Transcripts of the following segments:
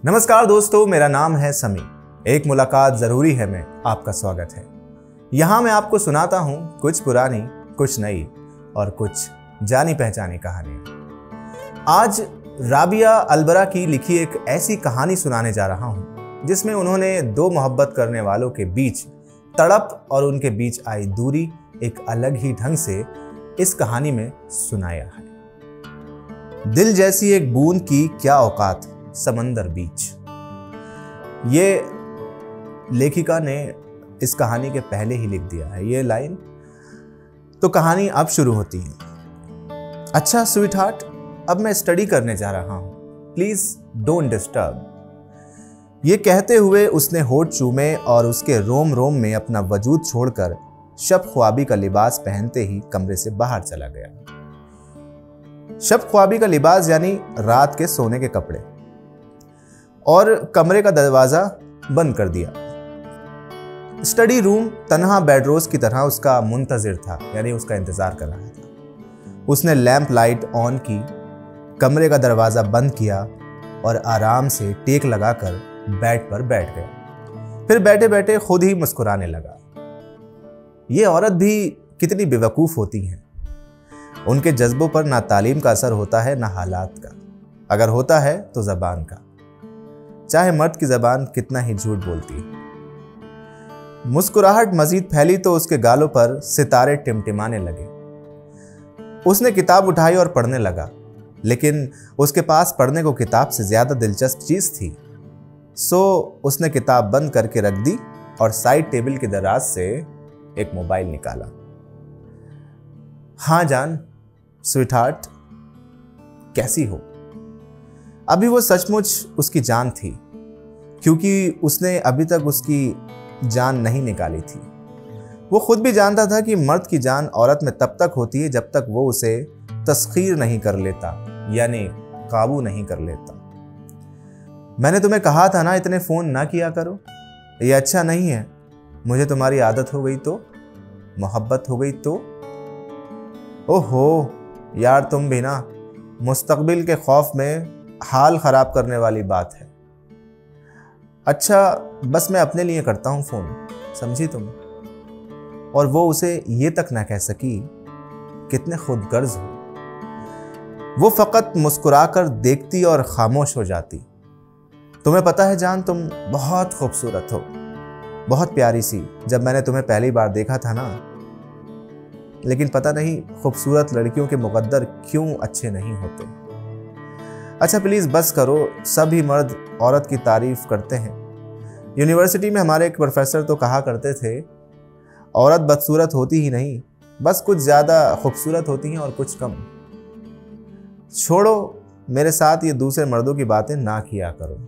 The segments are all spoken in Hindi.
नमस्कार दोस्तों, मेरा नाम है समी। एक मुलाकात जरूरी है में आपका स्वागत है। यहाँ मैं आपको सुनाता हूँ कुछ पुरानी, कुछ नई और कुछ जानी पहचानी कहानियाँ। आज राबिया अलबरा की लिखी एक ऐसी कहानी सुनाने जा रहा हूँ जिसमें उन्होंने दो मोहब्बत करने वालों के बीच तड़प और उनके बीच आई दूरी एक अलग ही ढंग से इस कहानी में सुनाया है। दिल जैसी एक बूंद की क्या औकात समंदर बीच। ये लेखिका ने इस कहानी के पहले ही लिख दिया है ये लाइन। तो कहानी अब शुरू होती है। अच्छा स्वीट हार्ट, अब मैं स्टडी करने जा रहा हूं, प्लीज डोंट डिस्टर्ब। ये कहते हुए उसने होठ चूमे और उसके रोम रोम में अपना वजूद छोड़कर शब ख्वाबी का लिबास पहनते ही कमरे से बाहर चला गया। शब ख्वाबी का लिबास यानी रात के सोने के कपड़े, और कमरे का दरवाजा बंद कर दिया। स्टडी रूम तन्हा बेडरोज की तरह उसका मुंतजिर था, यानी उसका इंतजार कर रहा था। उसने लैंप लाइट ऑन की, कमरे का दरवाजा बंद किया और आराम से टेक लगाकर बेड पर बैठ गया। फिर बैठे बैठे खुद ही मुस्कुराने लगा। ये औरत भी कितनी बेवकूफ होती हैं। उनके जज्बों पर ना तालीम का असर होता है ना हालात का। अगर होता है तो जबान का, चाहे मर्द की जबान कितना ही झूठ बोलती है। मुस्कुराहट मजीद फैली तो उसके गालों पर सितारे टिमटिमाने लगे। उसने किताब उठाई और पढ़ने लगा, लेकिन उसके पास पढ़ने को किताब से ज्यादा दिलचस्प चीज थी। सो उसने किताब बंद करके रख दी और साइड टेबल के दराज से एक मोबाइल निकाला। हाँ जान, स्वीटहार्ट, कैसी हो? अभी वो सचमुच उसकी जान थी, क्योंकि उसने अभी तक उसकी जान नहीं निकाली थी। वो खुद भी जानता था कि मर्द की जान औरत में तब तक होती है जब तक वो उसे तस्खीर नहीं कर लेता, यानी काबू नहीं कर लेता। मैंने तुम्हें कहा था ना इतने फोन ना किया करो, ये अच्छा नहीं है। मुझे तुम्हारी आदत हो गई तो, मोहब्बत हो गई तो। ओहो यार, तुम भी ना मुस्तकबिल के खौफ में हाल खराब करने वाली बात है। अच्छा बस मैं अपने लिए करता हूं फोन, समझी तुम? और वो उसे ये तक ना कह सकी कितने खुदगर्ज हो। वो फकत मुस्कुराकर देखती और खामोश हो जाती। तुम्हें पता है जान, तुम बहुत खूबसूरत हो, बहुत प्यारी सी। जब मैंने तुम्हें पहली बार देखा था ना, लेकिन पता नहीं खूबसूरत लड़कियों के मुकद्दर क्यों अच्छे नहीं होते। अच्छा प्लीज़ बस करो, सभी मर्द औरत की तारीफ करते हैं। यूनिवर्सिटी में हमारे एक प्रोफेसर तो कहा करते थे, औरत बदसूरत होती ही नहीं, बस कुछ ज़्यादा खूबसूरत होती हैं और कुछ कम। छोड़ो, मेरे साथ ये दूसरे मर्दों की बातें ना किया करो,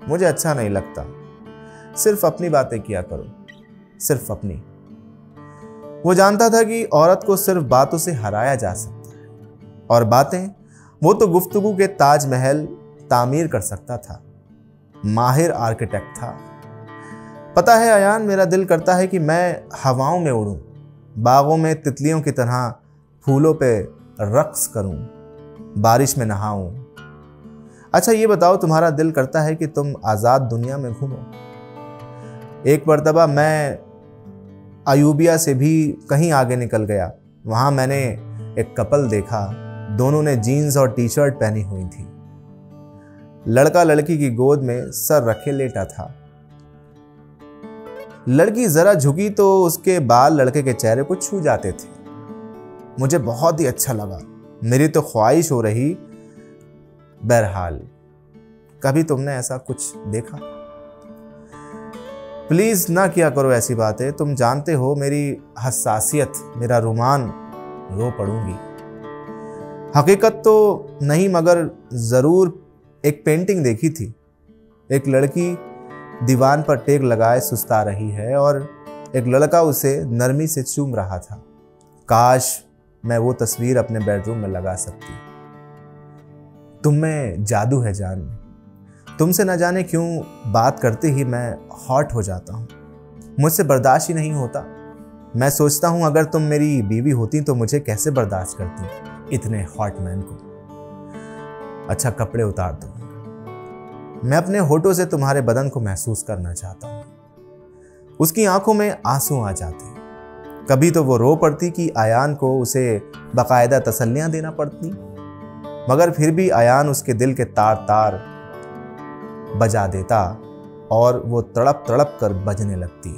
मुझे अच्छा नहीं लगता। सिर्फ अपनी बातें किया करो, सिर्फ अपनी। वो जानता था कि औरत को सिर्फ बातों से हराया जा सकता है, और बातें वो तो गुफ्तगू के ताजमहल तामीर कर सकता था। माहिर आर्किटेक्ट था। पता है अयान, मेरा दिल करता है कि मैं हवाओं में उड़ूं, बागों में तितलियों की तरह फूलों पे रक्स करूं, बारिश में नहाऊं। अच्छा ये बताओ, तुम्हारा दिल करता है कि तुम आज़ाद दुनिया में घूमो? एक मर्तबा मैं अयूबिया से भी कहीं आगे निकल गया। वहाँ मैंने एक कपल देखा, दोनों ने जीन्स और टी शर्ट पहनी हुई थी। लड़का लड़की की गोद में सर रखे लेटा था। लड़की जरा झुकी तो उसके बाल लड़के के चेहरे को छू जाते थे। मुझे बहुत ही अच्छा लगा, मेरी तो ख्वाहिश हो रही। बहरहाल, कभी तुमने ऐसा कुछ देखा? प्लीज ना किया करो ऐसी बातें, तुम जानते हो मेरी हसासियत, मेरा रुमान, रो पड़ूंगी। हकीकत तो नहीं, मगर ज़रूर एक पेंटिंग देखी थी। एक लड़की दीवान पर टेक लगाए सुस्ता रही है और एक लड़का उसे नरमी से चूम रहा था। काश मैं वो तस्वीर अपने बेडरूम में लगा सकती। तुम में जादू है जान, तुमसे न जाने क्यों बात करते ही मैं हॉट हो जाता हूँ। मुझसे बर्दाश्त ही नहीं होता। मैं सोचता हूँ अगर तुम मेरी बीवी होती तो मुझे कैसे बर्दाश्त करती इतने हॉट मैन को। अच्छा कपड़े उतार दो, मैं अपने होठों से तुम्हारे बदन को महसूस करना चाहता हूँ। उसकी आंखों में आंसू आ जाते। कभी तो वो रो पड़ती कि आयान को उसे बाकायदा तसल्लियां देना पड़ती, मगर फिर भी आयान उसके दिल के तार तार बजा देता और वो तड़प तड़प कर बजने लगती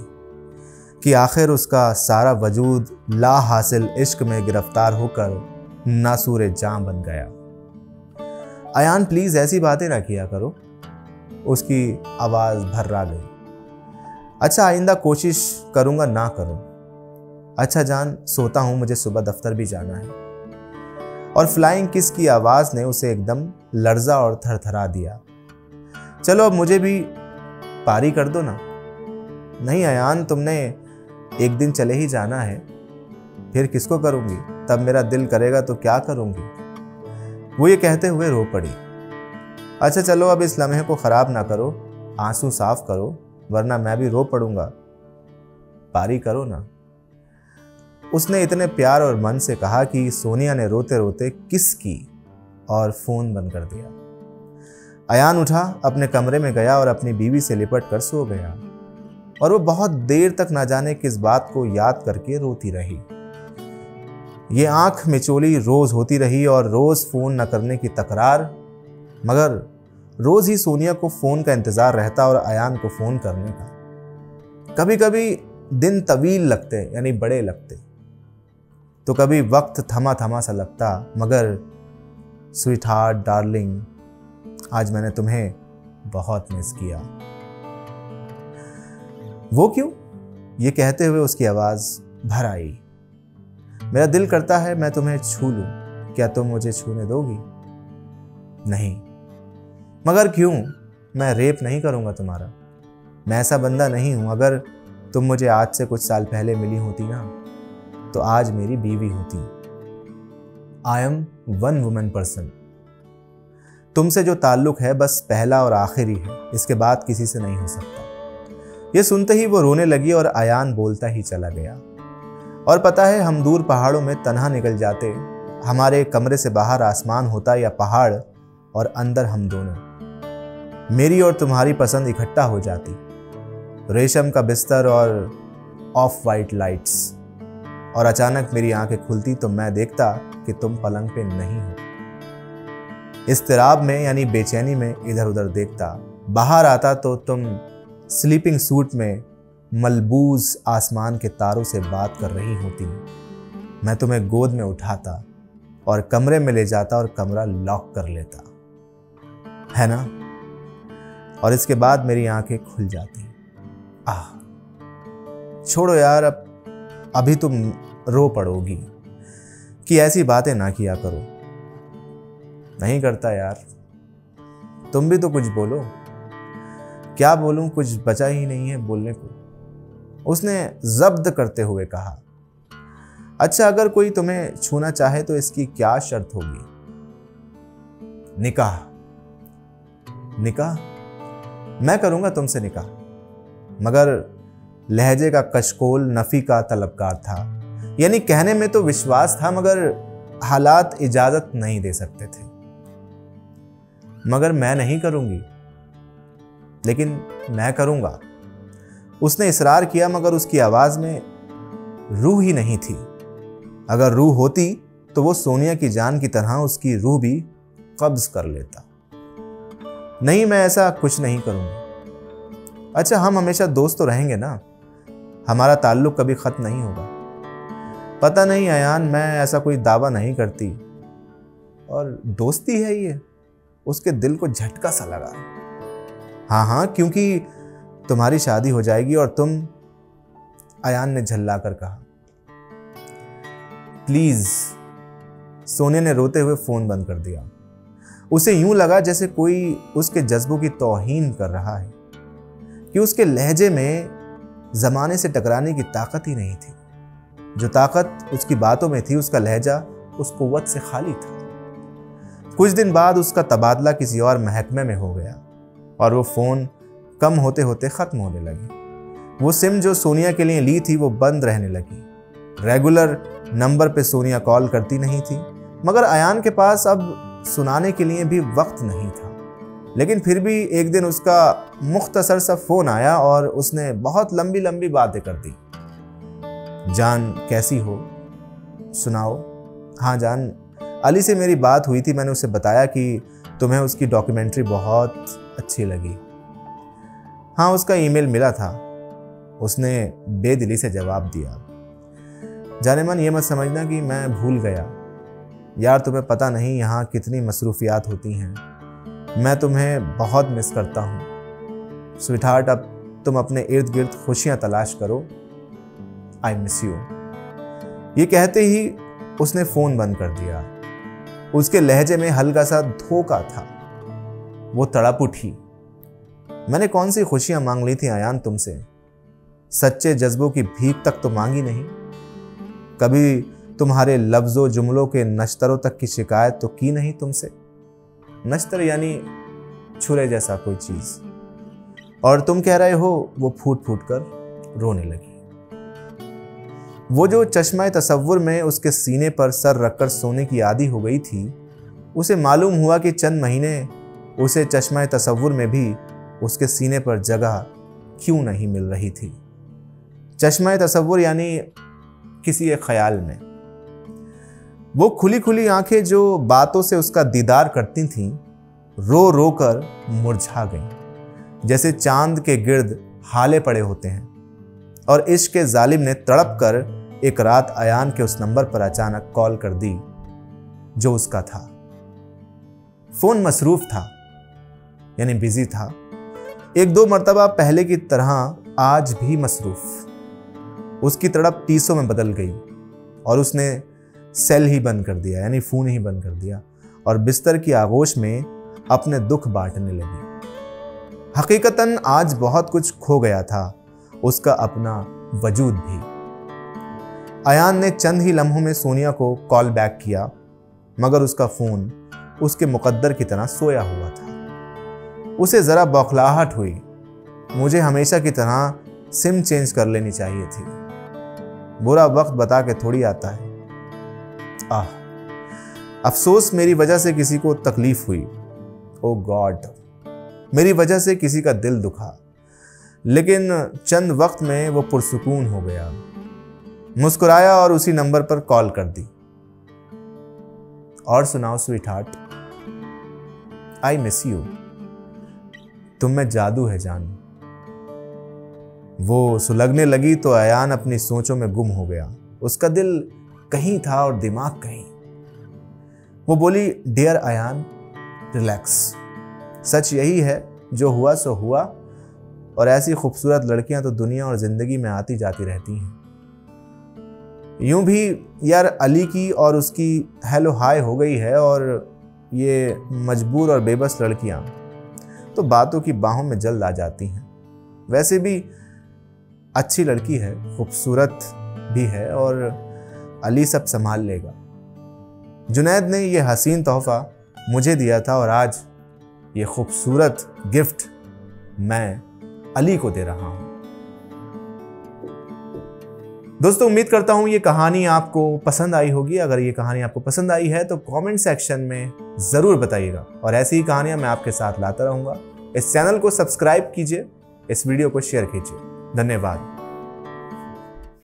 कि आखिर उसका सारा वजूद ला हासिल इश्क में गिरफ्तार होकर नासूरे जां बन गया। आयान प्लीज ऐसी बातें ना किया करो। उसकी आवाज भर्रा गई। अच्छा आइंदा कोशिश करूंगा ना करूं। अच्छा जान, सोता हूं, मुझे सुबह दफ्तर भी जाना है। और फ्लाइंग किस की आवाज ने उसे एकदम लर्जा और थरथरा दिया। चलो अब मुझे भी पारी कर दो ना। नहीं आयान, तुमने एक दिन चले ही जाना है, फिर किसको करूंगी? तब मेरा दिल करेगा तो क्या करूंगी? वो ये कहते हुए रो पड़ी। अच्छा चलो अब इस लम्हे को खराब ना करो, आंसू साफ करो, वरना मैं भी रो पड़ूंगा। पारी करो ना। उसने इतने प्यार और मन से कहा कि सोनिया ने रोते रोते किस की और फोन बंद कर दिया। आयान उठा, अपने कमरे में गया और अपनी बीवी से लिपट कर सो गया। और वो बहुत देर तक ना जाने किस बात को याद करके रोती रही। ये आंख मिचोली रोज होती रही और रोज फोन न करने की तकरार, मगर रोज ही सोनिया को फोन का इंतजार रहता और आयान को फोन करने का। कभी कभी दिन तवील लगते यानी बड़े लगते, तो कभी वक्त थमा थमा सा लगता, मगर स्वीट हार्ट डार्लिंग, आज मैंने तुम्हें बहुत मिस किया। वो क्यों? ये कहते हुए उसकी आवाज भर आई। मेरा दिल करता है मैं तुम्हें छू लूं, क्या तुम मुझे छूने दोगी? नहीं। मगर क्यों? मैं रेप नहीं करूंगा तुम्हारा। मैं ऐसा बंदा नहीं हूं। अगर तुम मुझे आज से कुछ साल पहले मिली होती ना, तो आज मेरी बीवी होती। I am one woman person. तुमसे जो ताल्लुक है बस पहला और आखिरी है, इसके बाद किसी से नहीं हो सकता। ये सुनते ही वो रोने लगी और आयान बोलता ही चला गया। और पता है, हम दूर पहाड़ों में तन्हा निकल जाते, हमारे कमरे से बाहर आसमान होता या पहाड़ और अंदर हम दोनों। मेरी और तुम्हारी पसंद इकट्ठा हो जाती, रेशम का बिस्तर और ऑफ वाइट लाइट्स। और अचानक मेरी आंखें खुलती तो मैं देखता कि तुम पलंग पे नहीं हो। इस्तिराब में यानी बेचैनी में इधर उधर देखता। बाहर आता तो तुम स्लीपिंग सूट में मलबूज आसमान के तारों से बात कर रही होती। मैं तुम्हें गोद में उठाता और कमरे में ले जाता और कमरा लॉक कर लेता, है ना? और इसके बाद मेरी आंखें खुल जाती। छोड़ो यार, अब अभी तुम रो पड़ोगी कि ऐसी बातें ना किया करो। नहीं करता यार, तुम भी तो कुछ बोलो। क्या बोलूं, कुछ बचा ही नहीं है बोलने को, उसने जब्त करते हुए कहा। अच्छा अगर कोई तुम्हें छूना चाहे तो इसकी क्या शर्त होगी? निकाह। निकाह? मैं करूंगा तुमसे निकाह। मगर लहजे का कशकोल नफी का तलबकार था। यानी कहने में तो विश्वास था, मगर हालात इजाजत नहीं दे सकते थे। मगर मैं नहीं करूंगी, लेकिन मैं करूंगा। उसने इसरार किया, मगर उसकी आवाज में रूह ही नहीं थी। अगर रूह होती तो वो सोनिया की जान की तरह उसकी रूह भी कब्ज कर लेता। नहीं, मैं ऐसा कुछ नहीं करूंगी। अच्छा हम हमेशा दोस्त तो रहेंगे ना, हमारा ताल्लुक कभी खत्म नहीं होगा। पता नहीं आयान, मैं ऐसा कोई दावा नहीं करती। और दोस्ती है ये। उसके दिल को झटका सा लगा। हाँ, क्योंकि तुम्हारी शादी हो जाएगी और तुम, आयान ने झल्ला कर कहा। प्लीज। सोनिया ने रोते हुए फोन बंद कर दिया। उसे यूं लगा जैसे कोई उसके जज्बों की तौहीन कर रहा है, कि उसके लहजे में जमाने से टकराने की ताकत ही नहीं थी। जो ताकत उसकी बातों में थी, उसका लहजा उस कुव्वत से खाली था। कुछ दिन बाद उसका तबादला किसी और महकमे में हो गया और वो फोन कम होते होते खत्म होने लगी। वो सिम जो सोनिया के लिए ली थी वो बंद रहने लगी। रेगुलर नंबर पे सोनिया कॉल करती नहीं थी, मगर आयान के पास अब सुनाने के लिए भी वक्त नहीं था। लेकिन फिर भी एक दिन उसका मुख्तसर सा फ़ोन आया और उसने बहुत लंबी लंबी बातें कर दी। जान कैसी हो, सुनाओ। हाँ जान, अली से मेरी बात हुई थी, मैंने उसे बताया कि तुम्हें उसकी डॉक्यूमेंट्री बहुत अच्छी लगी। हाँ, उसका ईमेल मिला था, उसने बेदिली से जवाब दिया। जाने मन ये मत समझना कि मैं भूल गया यार, तुम्हें पता नहीं यहाँ कितनी मसरूफियात होती हैं। मैं तुम्हें बहुत मिस करता हूँ स्वीटहार्ट, अब तुम अपने इर्द गिर्द खुशियाँ तलाश करो। I miss you. ये कहते ही उसने फ़ोन बंद कर दिया। उसके लहजे में हल्का सा धोखा था। वो तड़प उठी। मैंने कौन सी खुशियाँ मांग ली थी अयान तुमसे, सच्चे जज्बों की भीख तक तो मांगी नहीं। कभी तुम्हारे लफ्ज़ों जुमलों के नश्तरों तक की शिकायत तो की नहीं तुमसे। नश्तर यानी छुरे जैसा कोई चीज़, और तुम कह रहे हो वो फूट फूट कर रोने लगी। वो जो चश्मा तसव्वुर में उसके सीने पर सर रखकर सोने की आदी हो गई थी, उसे मालूम हुआ कि चंद महीने उसे चश्मा तसव्वुर में भी उसके सीने पर जगह क्यों नहीं मिल रही थी। चश्मा तसव्वुर यानी किसी एक ख्याल में। वो खुली खुली आंखें जो बातों से उसका दीदार करती थीं, रो रो कर मुरझा गईं, जैसे चांद के गिर्द हाले पड़े होते हैं। और इश्क के जालिम ने तड़प कर एक रात अयान के उस नंबर पर अचानक कॉल कर दी जो उसका था। फोन मसरूफ था, यानी बिजी था। एक दो मर्तबा पहले की तरह आज भी मसरूफ। उसकी तड़प टीसों में बदल गई और उसने सेल ही बंद कर दिया, यानी फ़ोन ही बंद कर दिया, और बिस्तर की आगोश में अपने दुख बांटने लगी। हकीकतन आज बहुत कुछ खो गया था, उसका अपना वजूद भी। अयान ने चंद ही लम्हों में सोनिया को कॉल बैक किया, मगर उसका फ़ोन उसके मुकद्दर की तरह सोया हुआ था। उसे ज़रा बौखलाहट हुई। मुझे हमेशा की तरह सिम चेंज कर लेनी चाहिए थी। बुरा वक्त बता के थोड़ी आता है। अफसोस मेरी वजह से किसी को तकलीफ हुई। ओ गॉड, मेरी वजह से किसी का दिल दुखा, लेकिन चंद वक्त में वो पुरसुकून हो गया। मुस्कुराया और उसी नंबर पर कॉल कर दी। और सुनाओ स्वीटहार्ट, आई मिस यू। तुम में जादू है जान। वो सुलगने लगी तो अयान अपनी सोचों में गुम हो गया। उसका दिल कहीं था और दिमाग कहीं। वो बोली, डियर अयान, रिलैक्स। सच यही है, जो हुआ सो हुआ, और ऐसी खूबसूरत लड़कियां तो दुनिया और जिंदगी में आती जाती रहती हैं। यूं भी यार अली की और उसकी हेलो हाय हो गई है, और ये मजबूर और बेबस लड़कियां तो बातों की बाहों में जल्द आ जाती हैं। वैसे भी अच्छी लड़की है, खूबसूरत भी है, और अली सब संभाल लेगा। जुनैद ने यह हसीन तोहफा मुझे दिया था, और आज ये खूबसूरत गिफ्ट मैं अली को दे रहा हूं। दोस्तों, उम्मीद करता हूं ये कहानी आपको पसंद आई होगी। अगर ये कहानी आपको पसंद आई है तो कमेंट सेक्शन में ज़रूर बताइएगा, और ऐसी ही कहानियां मैं आपके साथ लाता रहूंगा। इस चैनल को सब्सक्राइब कीजिए, इस वीडियो को शेयर कीजिए। धन्यवाद।